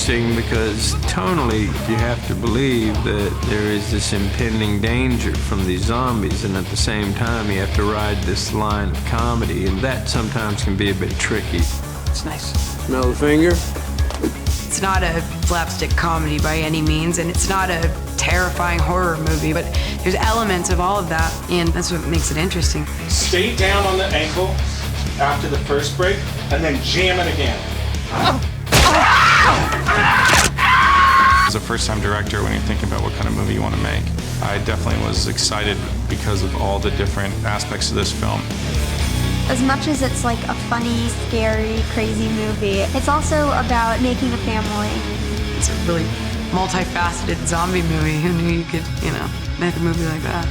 interesting because tonally you have to believe that there is this impending danger from these zombies, and at the same time you have to ride this line of comedy, and that sometimes can be a bit tricky. It's nice. Smell the finger? It's not a slapstick comedy by any means, and it's not a terrifying horror movie, but there's elements of all of that, and that's what makes it interesting. Stay down on the ankle after the first break, and then jam it again. As a first-time director, when you're thinking about what kind of movie you want to make, I definitely was excited because of all the different aspects of this film. As much as it's like a funny, scary, crazy movie, it's also about making a family. It's a really multifaceted zombie movie. Who knew you could, make a movie like that?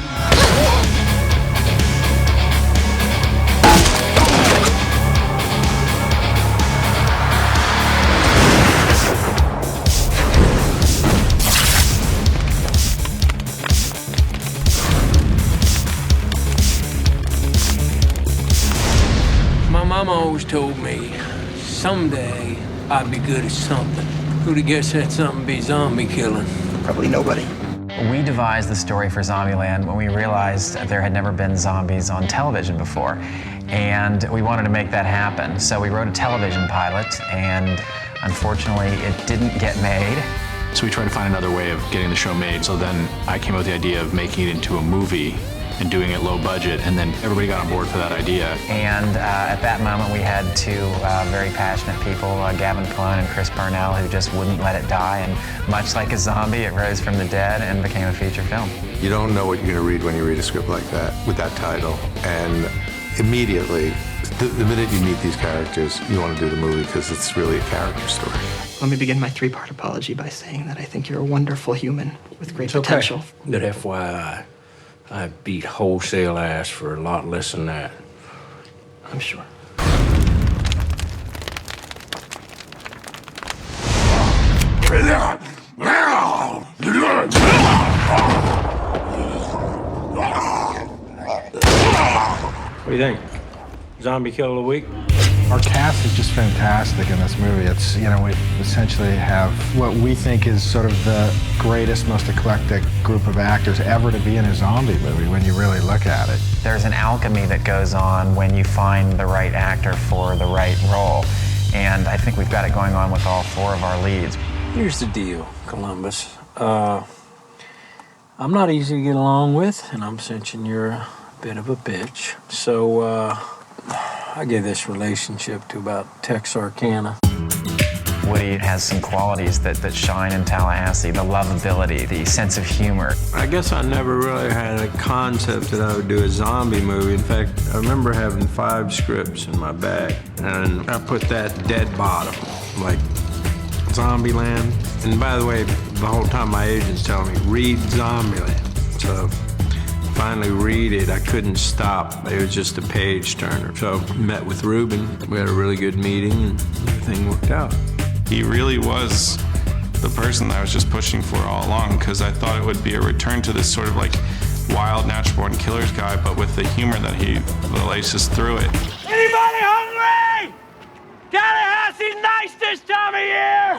My mama always told me, someday I'd be good at something. Who'd have guessed that something be zombie killing? Probably nobody. We devised the story for Zombieland when we realized there had never been zombies on television before, and we wanted to make that happen. So we wrote a television pilot, and unfortunately it didn't get made. So we tried to find another way of getting the show made. So then I came up with the idea of making it into a movie and doing it low budget, and then everybody got on board for that idea. And at that moment, we had two very passionate people, Gavin Polone and Chris Parnell, who just wouldn't let it die. And much like a zombie, it rose from the dead and became a feature film. You don't know what you're going to read when you read a script like that, with that title. And immediately, the minute you meet these characters, you want to do the movie because it's really a character story. Let me begin my three-part apology by saying that I think you're a wonderful human with great potential. That FYI, I beat wholesale ass for a lot less than that. I'm sure. What do you think? Zombie kill of the week? Our cast is just fantastic in this movie. It's, we essentially have what we think is sort of the greatest, most eclectic group of actors ever to be in a zombie movie when you really look at it. There's an alchemy that goes on when you find the right actor for the right role. And I think we've got it going on with all four of our leads. Here's the deal, Columbus. I'm not easy to get along with, and I'm sensing you're a bit of a bitch. So, I give this relationship to about Texarkana. Woody has some qualities that shine in Tallahassee, the lovability, the sense of humor. I guess I never really had a concept that I would do a zombie movie. In fact, I remember having 5 scripts in my bag, and I put that dead bottom, like Zombieland. And by the way, the whole time my agent's telling me, read Zombieland. So finally read it, I couldn't stop. It was just a page turner. So met with Ruben, we had a really good meeting, and everything worked out. He really was the person that I was just pushing for all along, because I thought it would be a return to this sort of like wild, natural-born killers guy, but with the humor that he laces through it. Anybody hungry? Tallahassee's nice this time of year!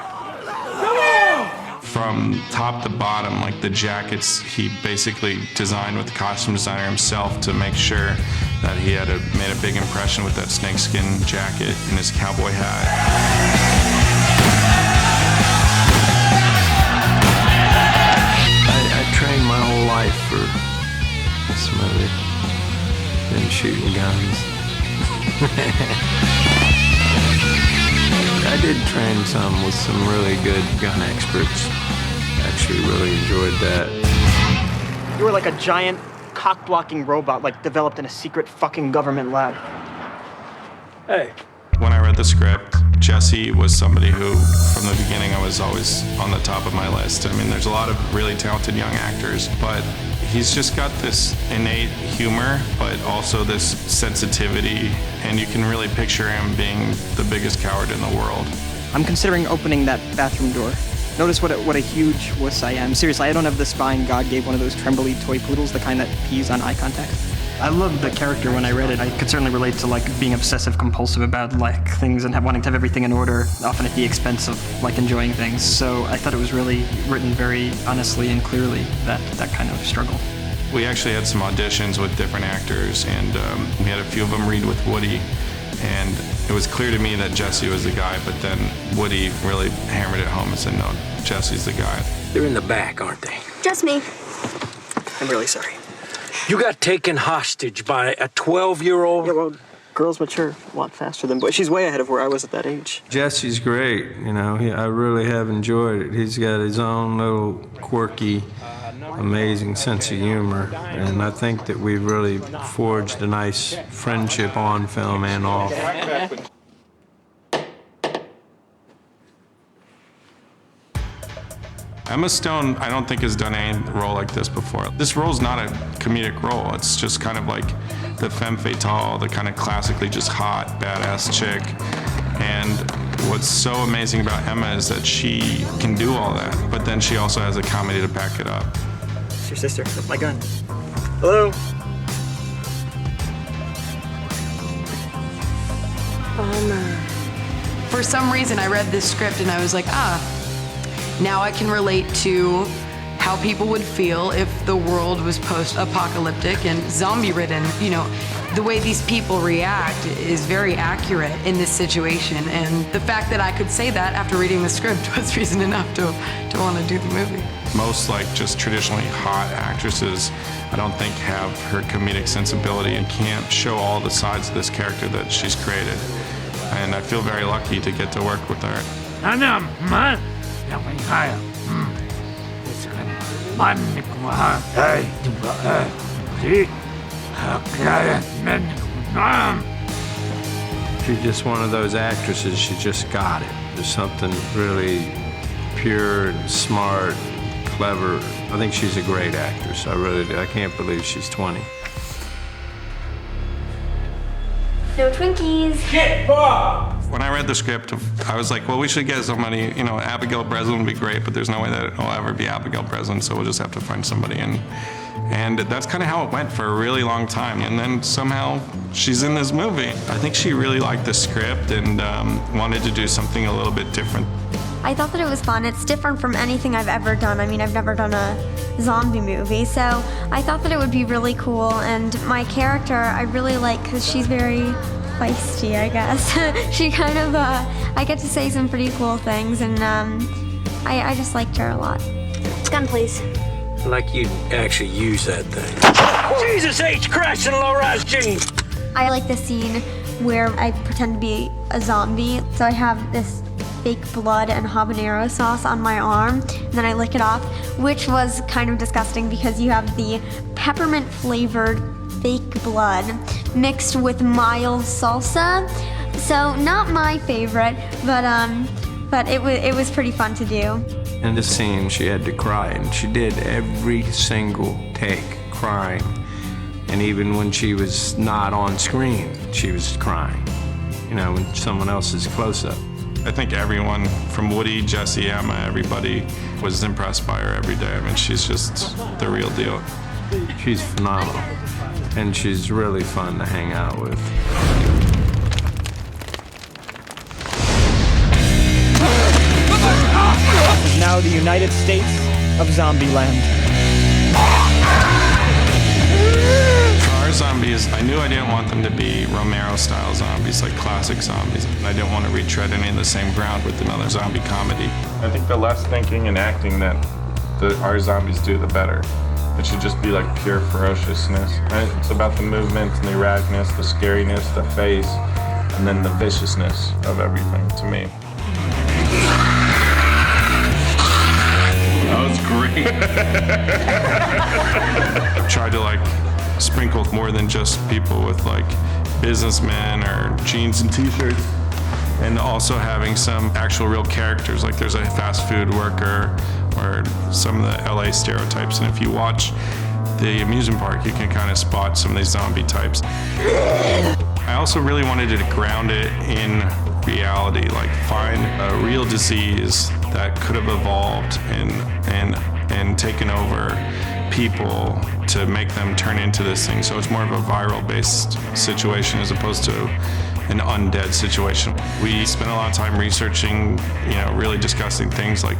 Come on! From top to bottom, like the jackets, he basically designed with the costume designer himself to make sure that he had made a big impression with that snakeskin jacket and his cowboy hat. I trained my whole life for this movie. Been shooting guns. I did train some with some really good gun experts. Actually really enjoyed that. You were like a giant cock-blocking robot, like developed in a secret fucking government lab. Hey. When I read the script, Jesse was somebody who, from the beginning, I was always on the top of my list. I mean, there's a lot of really talented young actors, but he's just got this innate humor, but also this sensitivity, and you can really picture him being the biggest coward in the world. I'm considering opening that bathroom door. Notice what a huge wuss I am. Seriously, I don't have the spine God gave one of those trembly toy poodles, the kind that pees on eye contact. I loved the character when I read it. I could certainly relate to like being obsessive compulsive about like things and wanting to have everything in order, often at the expense of like enjoying things. So I thought it was really written very honestly and clearly, that kind of struggle. We actually had some auditions with different actors, and we had a few of them read with Woody, and it was clear to me that Jesse was the guy, but then Woody really hammered it home and said, no, Jesse's the guy. They're in the back, aren't they? Just me. I'm really sorry. You got taken hostage by a 12-year-old? Yeah, well, girls mature a lot faster than boys. She's way ahead of where I was at that age. Jesse's great, you know. I really have enjoyed it. He's got his own little quirky, amazing sense of humor, and I think that we've really forged a nice friendship on film and off. Emma Stone, I don't think has done any role like this before. This role's not a comedic role. It's just kind of like the femme fatale, the kind of classically just hot, badass chick. And what's so amazing about Emma is that she can do all that, but then she also has a comedy to back it up. It's your sister with my gun. Hello? For some reason, I read this script and I was like, now I can relate to how people would feel if the world was post-apocalyptic and zombie-ridden. You know, the way these people react is very accurate in this situation, and the fact that I could say that after reading the script was reason enough to want to do the movie. Most like just traditionally hot actresses, I don't think have her comedic sensibility and can't show all the sides of this character that she's created. And I feel very lucky to get to work with her. She's just one of those actresses, she just got it. There's something really pure and smart, clever. I think she's a great actress. I really do. I can't believe she's 20. No Twinkies. Get Bob! When I read the script, I was like, well, we should get somebody, you know, Abigail Breslin would be great, but there's no way that it'll ever be Abigail Breslin, so we'll just have to find somebody. And that's kind of how it went for a really long time. And then somehow she's in this movie. I think she really liked the script and wanted to do something a little bit different. I thought that it was fun. It's different from anything I've ever done. I mean, I've never done a zombie movie, so I thought that it would be really cool. And my character, I really like because she's very feisty, I guess. She kind of, I get to say some pretty cool things, and I just liked her a lot. Gun, please. Like you'd actually use that thing. Jesus H. Christ and low-rise jeans! I like the scene where I pretend to be a zombie, so I have this fake blood and habanero sauce on my arm, and then I lick it off, which was kind of disgusting because you have the peppermint flavored fake blood mixed with mild salsa. So not my favorite, but it was pretty fun to do. In the scene, she had to cry, and she did every single take crying. And even when she was not on screen, she was crying, you know, when someone else is close up. I think everyone, from Woody, Jesse, Emma, everybody was impressed by her every day. I mean, she's just the real deal. She's phenomenal, and she's really fun to hang out with. This is now the United States of Zombieland. Our zombies, I knew I didn't want them to be Romero-style zombies, like classic zombies. I didn't want to retread any of the same ground with another zombie comedy. I think the less thinking and acting that our zombies do, the better. It should just be like pure ferociousness. Right? It's about the movement and the erraticness, the scariness, the face, and then the viciousness of everything to me. That was great. I've tried to like sprinkle more than just people with like businessmen or jeans and t-shirts, and also having some actual real characters, like there's a fast food worker or some of the LA stereotypes, and if you watch the amusement park you can kind of spot some of these zombie types. I also really wanted to ground it in reality, like find a real disease that could have evolved and taken over people to make them turn into this thing. So it's more of a viral-based situation as opposed to an undead situation. We spent a lot of time researching, really discussing things like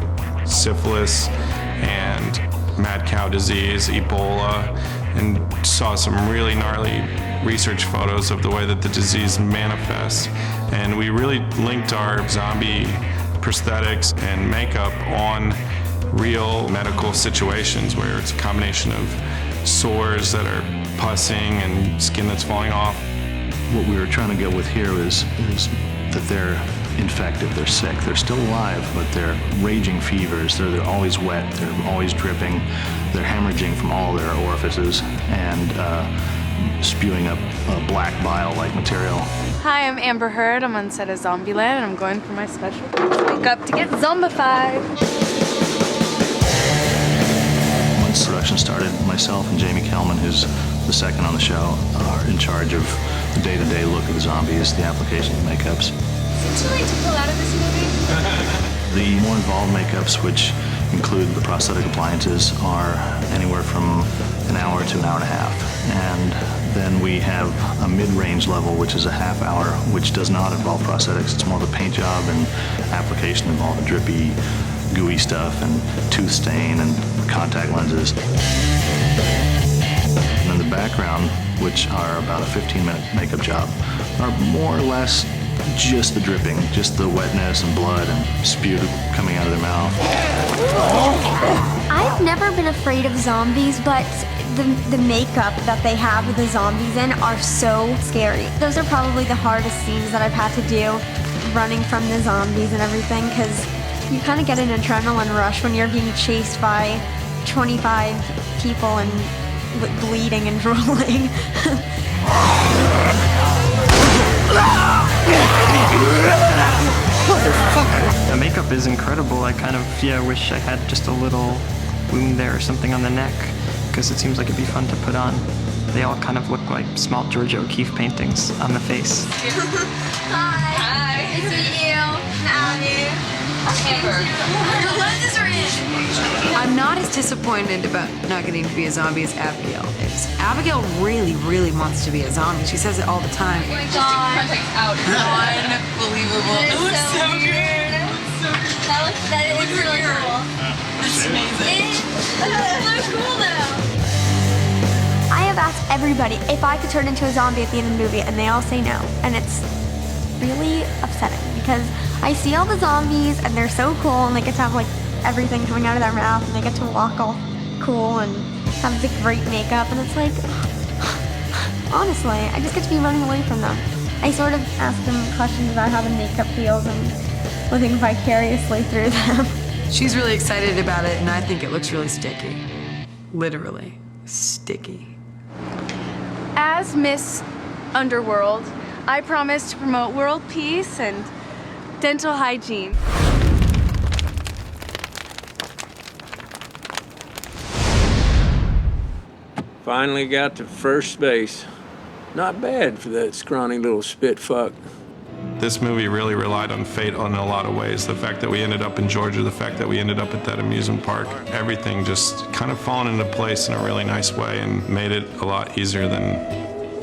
syphilis and mad cow disease, Ebola, and saw some really gnarly research photos of the way that the disease manifests. And we really linked our zombie prosthetics and makeup on real medical situations where it's a combination of sores that are pussing and skin that's falling off. What we were trying to go with here is that they're infected, they're sick, they're still alive, but they're raging fevers, they're always wet, they're always dripping, they're hemorrhaging from all their orifices and spewing up black bile-like material. Hi, I'm Amber Heard. I'm on set of Zombieland, and I'm going for my special makeup to get zombified. Once production started, myself and Jamie Kellman, who's the second on the show, are in charge of the day-to-day look of the zombies, the application of makeups. Is it too late to pull out of this movie? The more involved makeups, which include the prosthetic appliances, are anywhere from an hour to an hour and a half. And then we have a mid-range level, which is a half hour, which does not involve prosthetics. It's more of a paint job and application involving drippy, gooey stuff and tooth stain and contact lenses. And then the background, which are about a 15-minute makeup job, are more or less just the dripping, just the wetness and blood and spew coming out of their mouth. I've never been afraid of zombies, but the makeup that they have with the zombies in are so scary. Those are probably the hardest scenes that I've had to do, running from the zombies and everything, because you kind of get an adrenaline rush when you're being chased by 25 people and bleeding and drooling. The makeup is incredible. I kind of, wish I had just a little wound there or something on the neck, because it seems like it'd be fun to put on. They all kind of look like small Georgia O'Keeffe paintings on the face. Hi. Nice to meet you. Howdy. Amber. The lenses are in. I'm not as disappointed about not getting to be a zombie as Abigail is. Abigail really, really wants to be a zombie. She says it all the time. Oh my God. Unbelievable. It looks so good. That looks really cool. It's amazing. It looks cool though. I have asked everybody if I could turn into a zombie at the end of the movie, and they all say no. And it's really upsetting because I see all the zombies and they're so cool and they get to have like everything coming out of their mouth and they get to walk all cool and have the great makeup, and it's like, honestly, I just get to be running away from them. I sort of ask them questions about how the makeup feels and living vicariously through them. She's really excited about it, and I think it looks really sticky. Literally sticky. As Miss Underworld, I promise to promote world peace and dental hygiene. Finally got to first base. Not bad for that scrawny little spit fuck. This movie really relied on fate in a lot of ways. The fact that we ended up in Georgia, the fact that we ended up at that amusement park, everything just kind of fallen into place in a really nice way and made it a lot easier than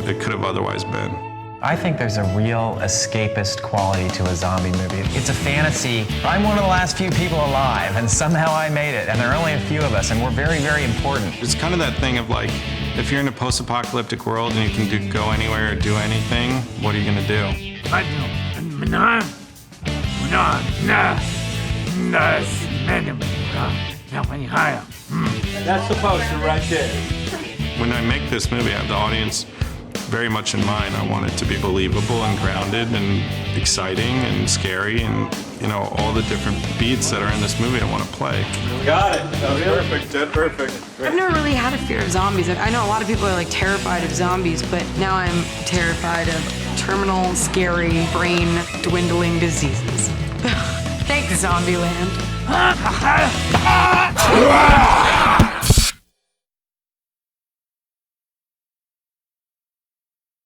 it could have otherwise been. I think there's a real escapist quality to a zombie movie. It's a fantasy. I'm one of the last few people alive, and somehow I made it, and there are only a few of us, and we're very, very important. It's kind of that thing of like, if you're in a post-apocalyptic world and you can go anywhere or do anything, what are you gonna do? That's the poster right there. When I make this movie, I have the audience very much in mind. I want it to be believable and grounded and exciting and scary and, all the different beats that are in this movie I want to play. Got it. That was perfect. Dead perfect. I've never really had a fear of zombies. I know a lot of people are like terrified of zombies, but now I'm terrified of terminal, scary, brain dwindling diseases. Thanks, Zombieland.